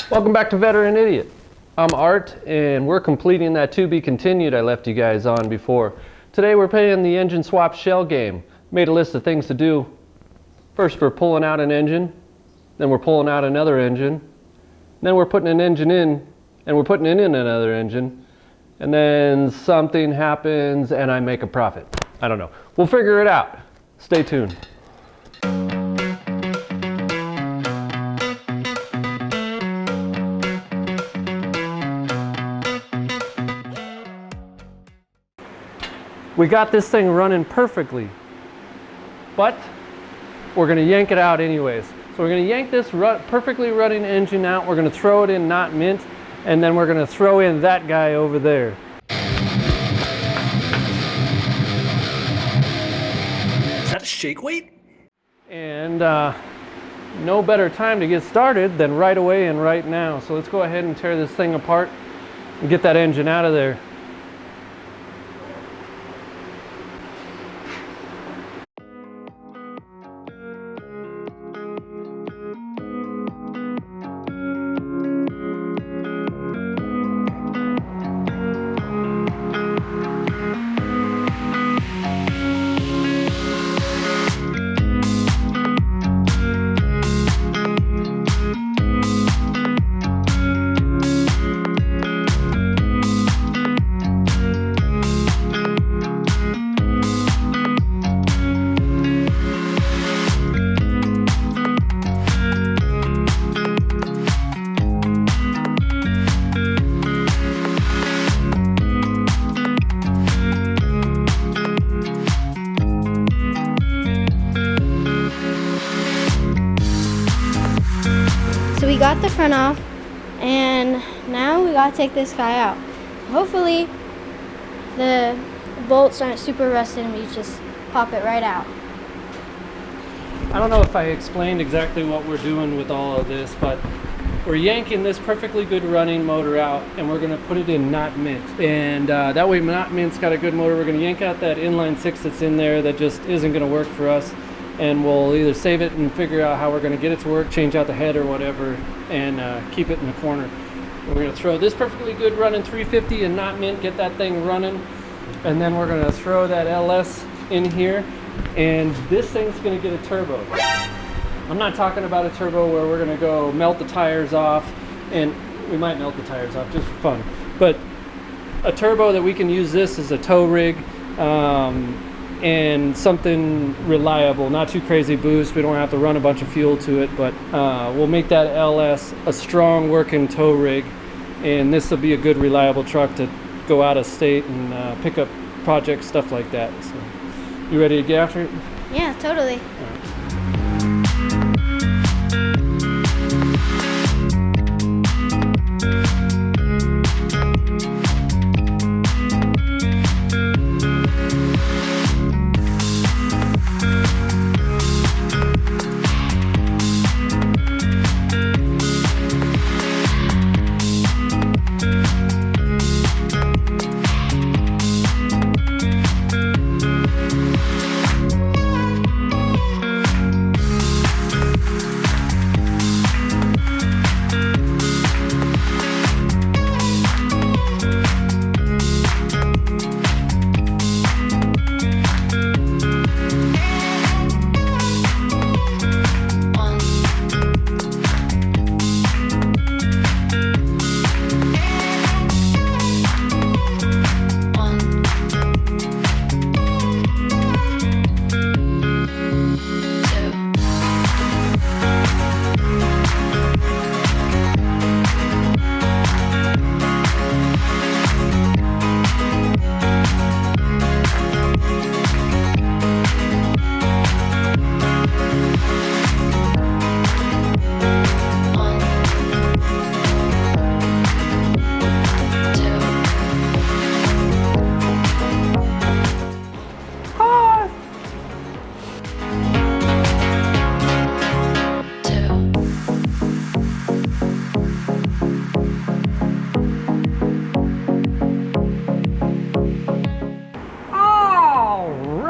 Welcome back to Veteran Idiot. I'm Art, and we're completing that to be continued I left you guys on before. Today we're playing the engine swap shell game. Made a list of things to do. First we're pulling out an engine, then we're pulling out another engine, then we're putting an engine in, and we're putting it in another engine, and then something happens and I make a profit. I don't know. We'll figure it out. Stay tuned. We got this thing running perfectly, but we're going to yank it out anyways. So we're going to yank this perfectly running engine out. We're going to throw it in Not-Mint, and then we're going to throw in that guy over there. Is that a shake weight? And no better time to get started than right away and right now. So let's go ahead and tear this thing apart and get that engine out of there. So we got the front off, and now we gotta take this guy out. Hopefully the bolts aren't super rusted and we just pop it right out. I don't know if I explained exactly what we're doing with all of this, but we're yanking this perfectly good running motor out and we're gonna put it in Not-Mint. And that way Not-Mint's got a good motor. We're gonna yank out that inline six that's in there that just isn't gonna work for us. And we'll either save it and figure out how we're going to get it to work, change out the head or whatever, and keep it in the corner. We're going to throw this perfectly good running 350 and Not-Mint, get that thing running, and then we're going to throw that LS in here, and this thing's going to get a turbo. I'm not talking about a turbo where we're going to go melt the tires off, and we might melt the tires off just for fun, but a turbo that we can use this as a tow rig, and something reliable, not too crazy boost. We don't have to run a bunch of fuel to it, but we'll make that LS a strong working tow rig, and this will be a good reliable truck to go out of state and pick up projects, stuff like that. So, you ready to get after it? Yeah, totally. All right.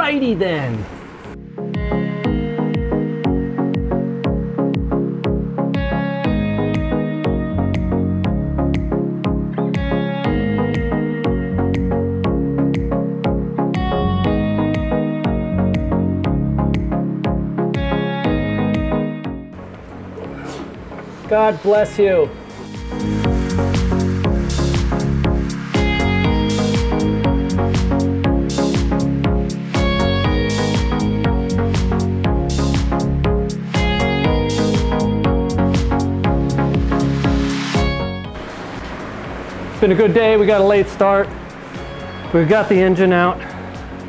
Alrighty then. God bless you. It's been a good day. We got a late start. We've got the engine out.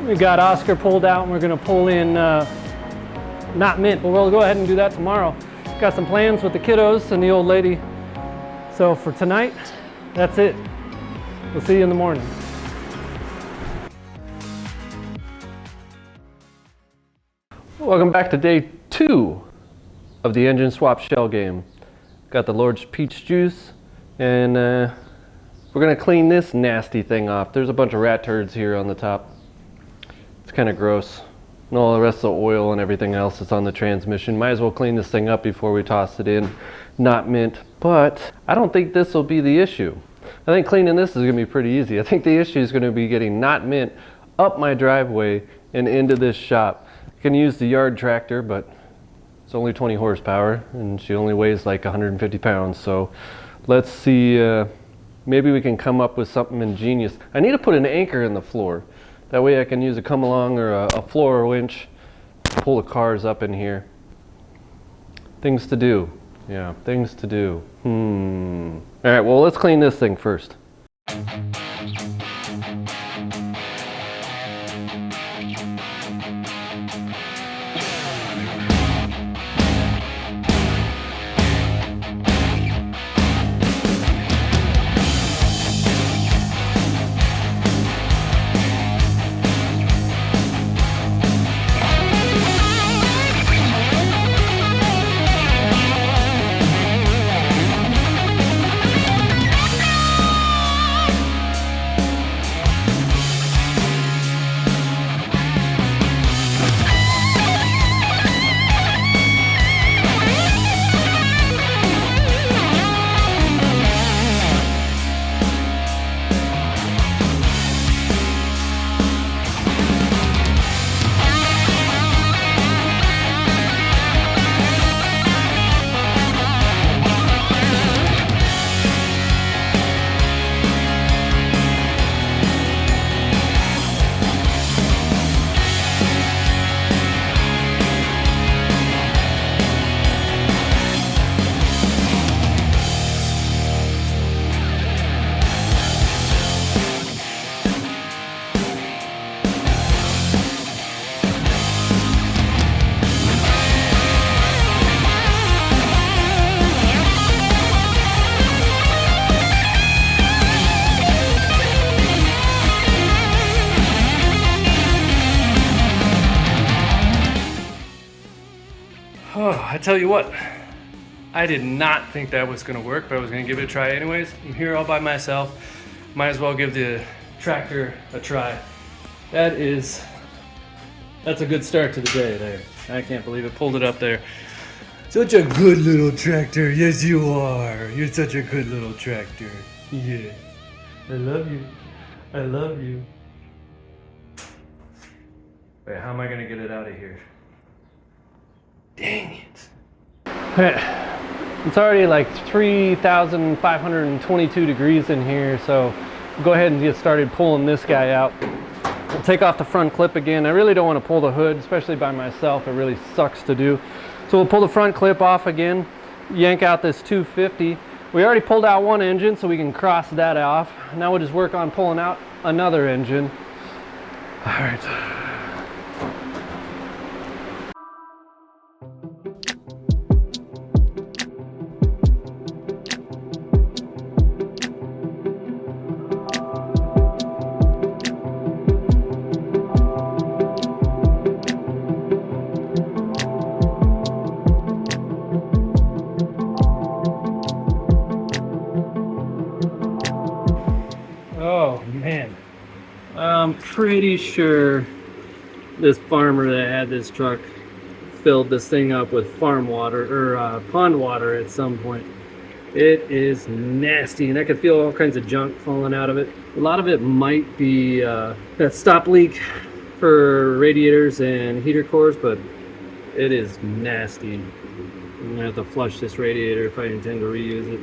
We got Oscar pulled out, and we're gonna pull in Not-Mint, but we'll go ahead and do that tomorrow. Got some plans with the kiddos and the old lady. So for tonight, that's it. We'll see you in the morning. Welcome back to day 2 of the engine swap shell game. Got the Lord's Peach Juice, and we're gonna clean this nasty thing off. There's a bunch of rat turds here on the top. It's kind of gross. And all the rest of the oil and everything else that's on the transmission. Might as well clean this thing up before we toss it in. Not-Mint, but I don't think this will be the issue. I think cleaning this is gonna be pretty easy. I think the issue is gonna be getting Not-Mint up my driveway and into this shop. I can use the yard tractor, but it's only 20 horsepower and she only weighs like 150 pounds. So let's see, maybe we can come up with something ingenious. I need to put an anchor in the floor. That way I can use a come along or a floor winch, pull the cars up in here. Things to do. Yeah, things to do. All right, well, let's clean this thing first. Oh, I tell you what, I did not think that was gonna work, but I was gonna give it a try anyways. I'm here all by myself. Might as well give the tractor a try. That's a good start to the day there. I can't believe it, pulled it up there. Such a good little tractor, yes you are. You're such a good little tractor. Yeah, I love you, I love you. Wait, how am I gonna get it out of here? Dang it. It's already like 3,522 degrees in here, so we'll go ahead and get started pulling this guy out. We'll take off the front clip again. I really don't want to pull the hood, especially by myself. It really sucks to do. So we'll pull the front clip off again, yank out this 250. We already pulled out one engine, so we can cross that off. Now we'll just work on pulling out another engine. All right. Oh man, I'm pretty sure this farmer that had this truck filled this thing up with farm water or pond water at some point. It is nasty, and I can feel all kinds of junk falling out of it. A lot of it might be that stop leak for radiators and heater cores, but it is nasty. gonna have to flush this radiator if I intend to reuse it.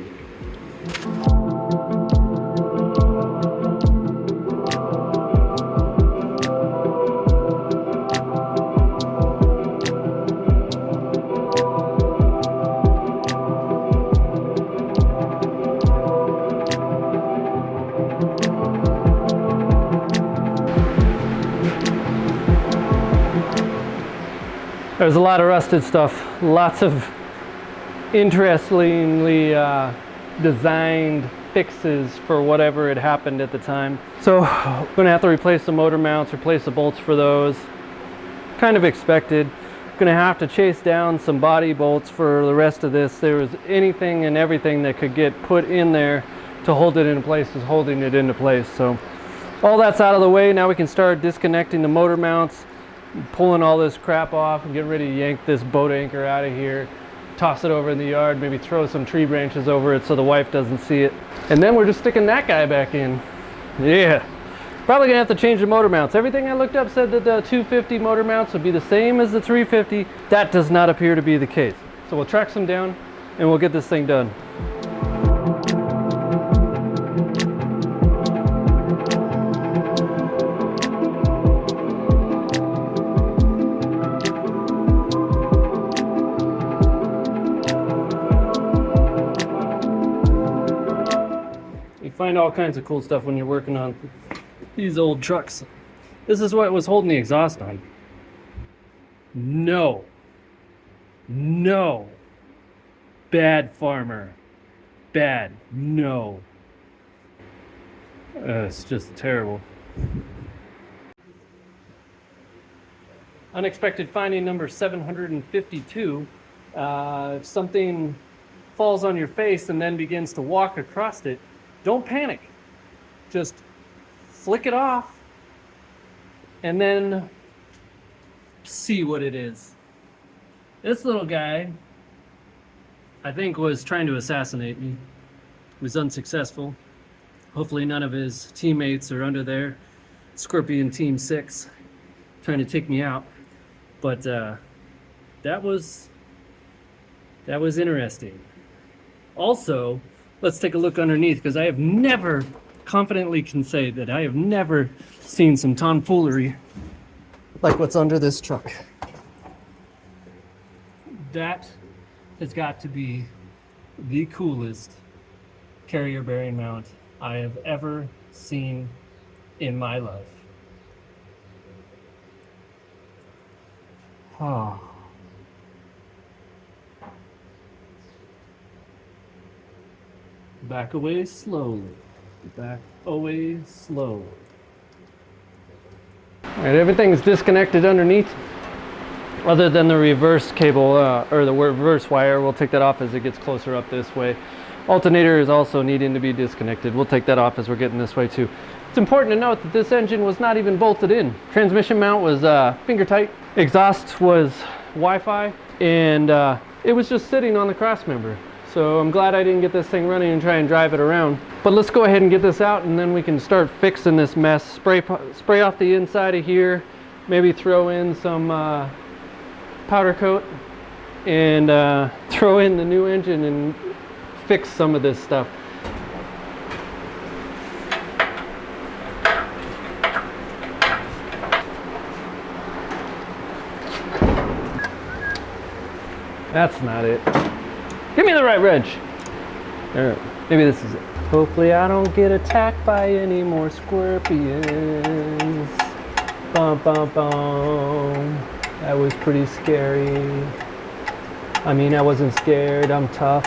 There's a lot of rusted stuff, lots of interestingly designed fixes for whatever had happened at the time. So I'm gonna have to replace the motor mounts, replace the bolts for those. Kind of expected. Gonna have to chase down some body bolts for the rest of this. There was anything and everything that could get put in there to hold it in place is holding it into place. So all that's out of the way. Now we can start disconnecting the motor mounts, pulling all this crap off and getting ready to yank this boat anchor out of here, toss it over in the yard, maybe throw some tree branches over it so the wife doesn't see it. And then we're just sticking that guy back in. Yeah. Probably gonna have to change the motor mounts. Everything I looked up said that the 250 motor mounts would be the same as the 350. That does not appear to be the case. So we'll track some down and we'll get this thing done. Find all kinds of cool stuff when you're working on these old trucks. This is what was holding the exhaust on. No. No. Bad farmer. Bad. No. It's just terrible. Unexpected finding number 752. If something falls on your face and then begins to walk across it, don't panic. Just flick it off and then see what it is. This little guy, I think, was trying to assassinate me. Was unsuccessful. Hopefully none of his teammates are under there. Scorpion Team 6 trying to take me out. But that was interesting. Also, let's take a look underneath, because I have never, confidently can say that I have never seen some tomfoolery like what's under this truck. That has got to be the coolest carrier bearing mount I have ever seen in my life. Oh. Back away slowly. Back away slowly. Alright, everything's disconnected underneath, other than the reverse cable, or the reverse wire. We'll take that off as it gets closer up this way. Alternator is also needing to be disconnected. We'll take that off as we're getting this way too. It's important to note that this engine was not even bolted in. Transmission mount was finger tight. Exhaust was Wi-Fi, and it was just sitting on the cross member. So I'm glad I didn't get this thing running and try and drive it around. But let's go ahead and get this out, and then we can start fixing this mess. Spray off the inside of here, maybe throw in some powder coat, and throw in the new engine and fix some of this stuff. That's not it. Give me the right wrench. There, maybe this is it. Hopefully I don't get attacked by any more scorpions. Bum, bum, bum. That was pretty scary. I mean, I wasn't scared, I'm tough.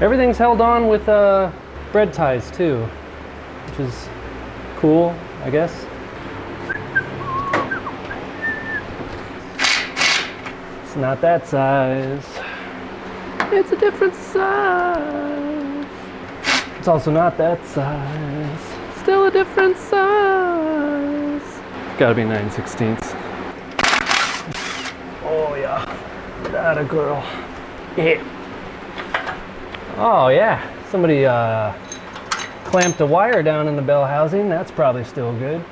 Everything's held on with bread ties too, which is cool, I guess. It's not that size. It's a different size. It's also not that size. Still a different size. It's gotta be 9/16. Oh yeah. That a girl. Yeah. Oh yeah. Somebody clamped a wire down in the bell housing. That's probably still good.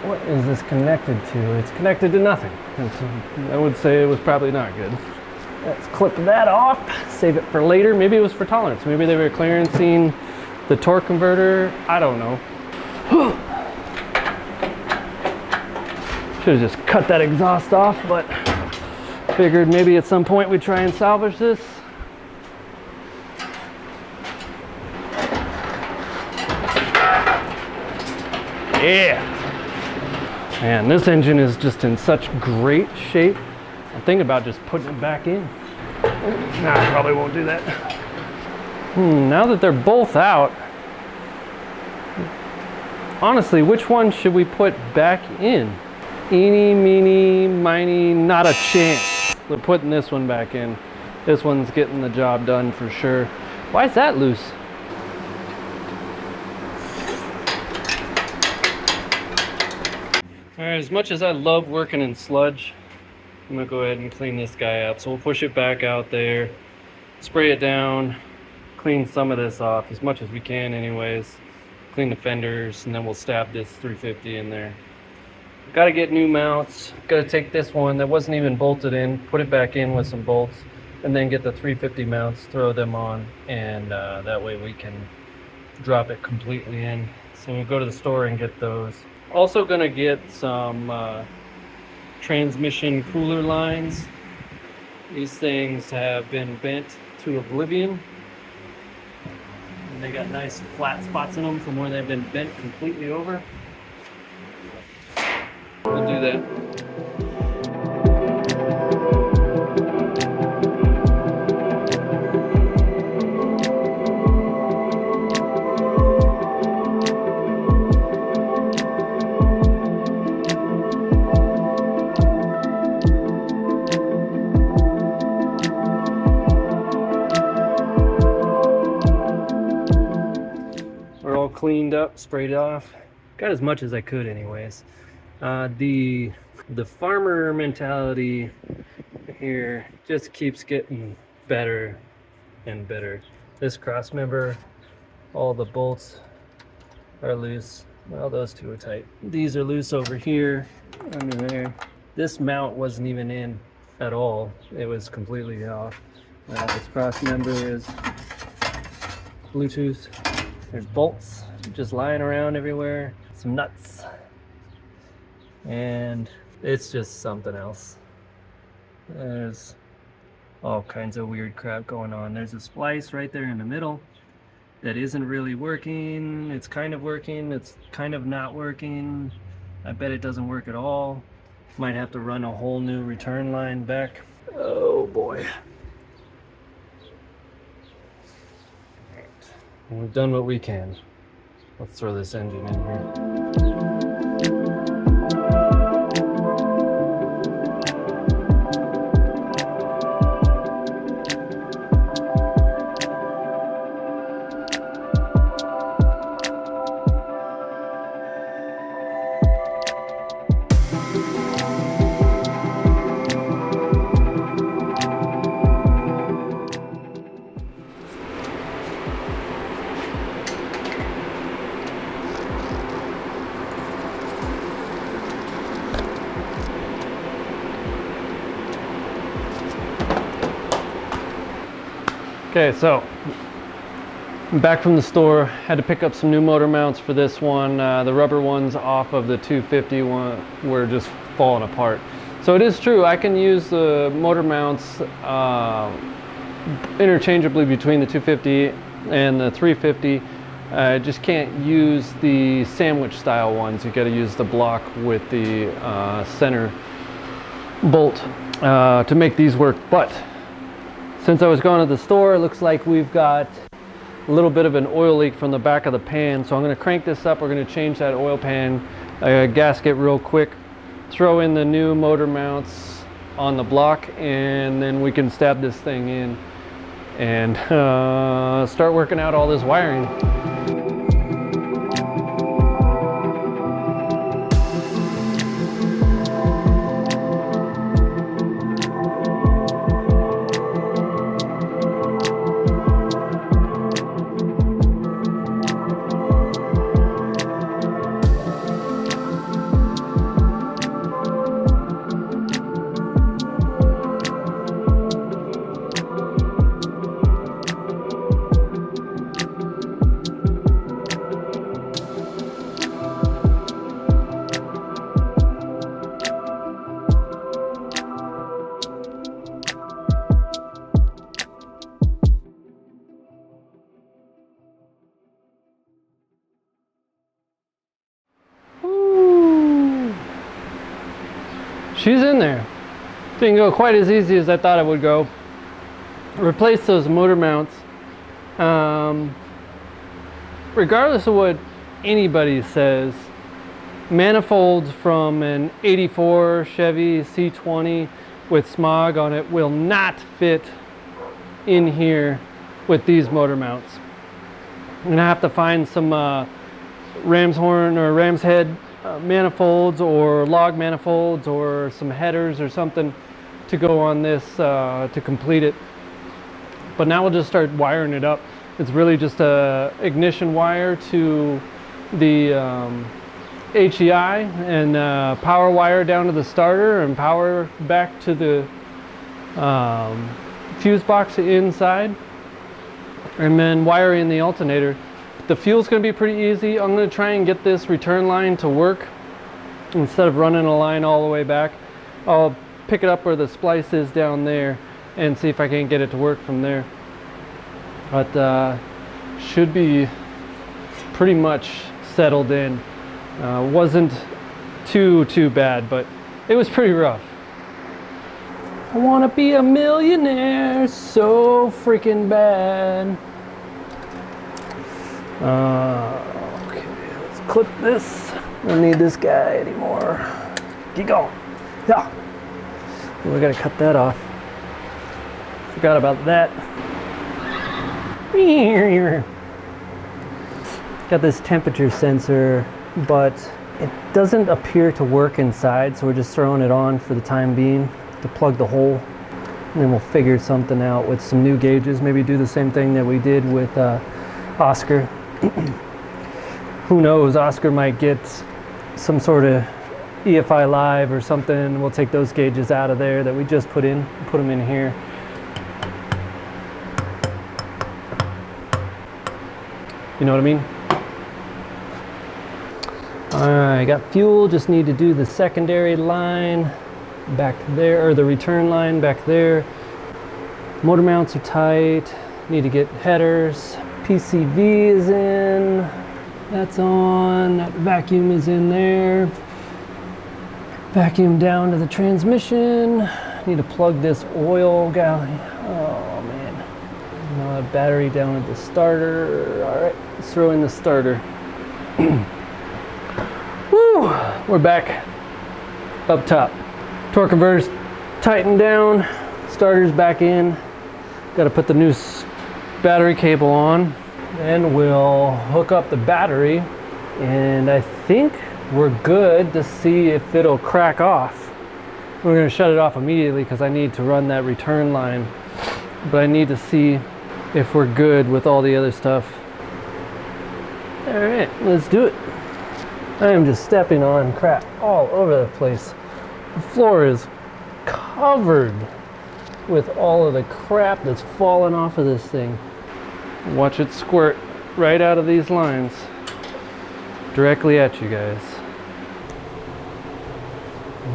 What is this connected to? It's connected to nothing. I would say it was probably not good. Let's clip that off, save it for later. Maybe it was for tolerance. Maybe they were clearancing the torque converter. I don't know. Should have just cut that exhaust off, but figured maybe at some point we'd try and salvage this. Yeah. Man, this engine is just in such great shape. I'm thinking about just putting it back in. Nah, I probably won't do that. Now that they're both out, honestly, which one should we put back in? Eeny, meeny, miny, not a chance. We're putting this one back in. This one's getting the job done for sure. Why is that loose? All right, as much as I love working in sludge, I'm gonna go ahead and clean this guy up. So we'll push it back out there, spray it down, clean some of this off as much as we can anyways. Clean the fenders, and then we'll stab this 350 in there. Got to get new mounts. Got to take this one that wasn't even bolted in, put it back in with some bolts, and then get the 350 mounts, throw them on, and that way we can drop it completely in. So we'll go to the store and get those. Also gonna get some transmission cooler lines. These things have been bent to oblivion. And they got nice flat spots in them from where they've been bent completely over. We'll do that. We're all cleaned up, sprayed off. Got as much as I could anyways. The farmer mentality here just keeps getting better and better. This cross member, all the bolts are loose. Well, those two are tight. These are loose over here, under there. This mount wasn't even in at all. It was completely off. This cross member is Bluetooth. There's bolts just lying around everywhere. Some nuts. And it's just something else. There's all kinds of weird crap going on. There's a splice right there in the middle that isn't really working. It's kind of working, it's kind of not working. I bet it doesn't work at all. Might have to run a whole new return line back. Oh boy. Alright. We've done what we can. Let's throw this engine in here. Okay, so I'm back from the store. Had to pick up some new motor mounts for this one. The rubber ones off of the 250 one were just falling apart. So it is true, I can use the motor mounts interchangeably between the 250 and the 350. I just can't use the sandwich style ones. You got to use the block with the center bolt to make these work. But since I was going to the store, it looks like we've got a little bit of an oil leak from the back of the pan. So I'm going to crank this up. We're going to change that oil pan gasket real quick, throw in the new motor mounts on the block, and then we can stab this thing in and start working out all this wiring. she's in there. Didn't go quite as easy as I thought it would go. Replace those motor mounts. Regardless of what anybody says, manifolds from an 84 Chevy C20 with smog on it will not fit in here with these motor mounts. I'm gonna have to find some ram's horn or ram's head manifolds or log manifolds or some headers or something to go on this to complete it. But now we'll just start wiring it up. It's really just a ignition wire to the HEI and power wire down to the starter and power back to the fuse box inside, and then wiring the alternator. The fuel's going to be pretty easy. I'm going to try and get this return line to work instead of running a line all the way back. I'll pick it up where the splice is down there and see if I can get it to work from there. But should be pretty much settled in. Wasn't too bad, but it was pretty rough. I want to be a millionaire so freaking bad. Okay, let's clip this. I don't need this guy anymore. Keep going. Yeah. We gotta cut that off. Forgot about that. Got this temperature sensor, but it doesn't appear to work inside, so we're just throwing it on for the time being to plug the hole, and then we'll figure something out with some new gauges. Maybe do the same thing that we did with Oscar. Who knows, Oscar might get some sort of EFI Live or something. We'll take those gauges out of there that we just put in, put them in here. You know what I mean? Alright, got fuel, just need to do the secondary line back there, or the return line back there. Motor mounts are tight, need to get headers. PCV is in, that's on, that vacuum is in there. Vacuum down to the transmission. Need to plug this oil guy. Oh man. Battery down at the starter. Alright, let's throw in the starter. Woo! We're back up top. Torque converter's tightened down. Starter's back in. Got to put the new battery cable on. Then we'll hook up the battery. And I think we're good to see if it'll crack off. We're going to shut it off immediately because I need to run that return line. But I need to see if we're good with all the other stuff. Alright, let's do it. I am just stepping on crap all over the place. The floor is covered with all of the crap that's fallen off of this thing. Watch it squirt right out of these lines directly at you guys.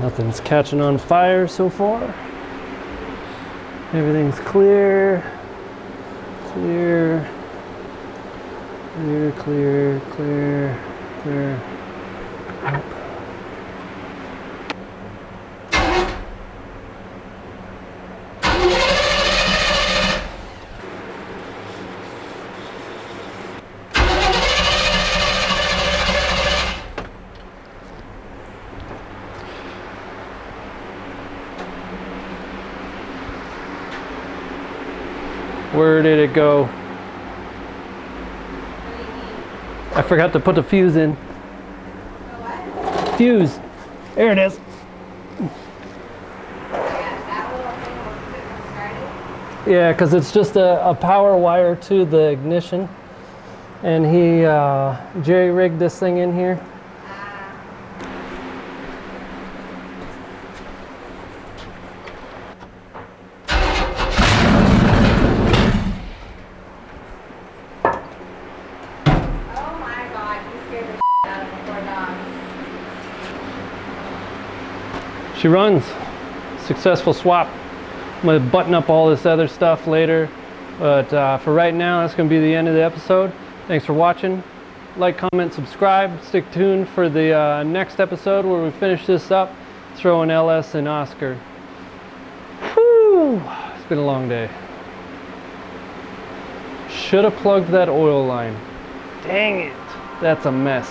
Nothing's catching on fire so far. Everything's clear. Clear. Clear, clear, clear, clear. Up. Where did it go? I forgot to put the fuse in. Fuse. There it is. Yeah, because it's just a power wire to the ignition. And he jerry-rigged this thing in here. She runs. Successful swap. I'm going to button up all this other stuff later. But for right now, that's going to be the end of the episode. Thanks for watching. Like, comment, subscribe. Stick tuned for the next episode where we finish this up. throwing LS and Oscar. Whew, it's been a long day. Should have plugged that oil line. Dang it, that's a mess.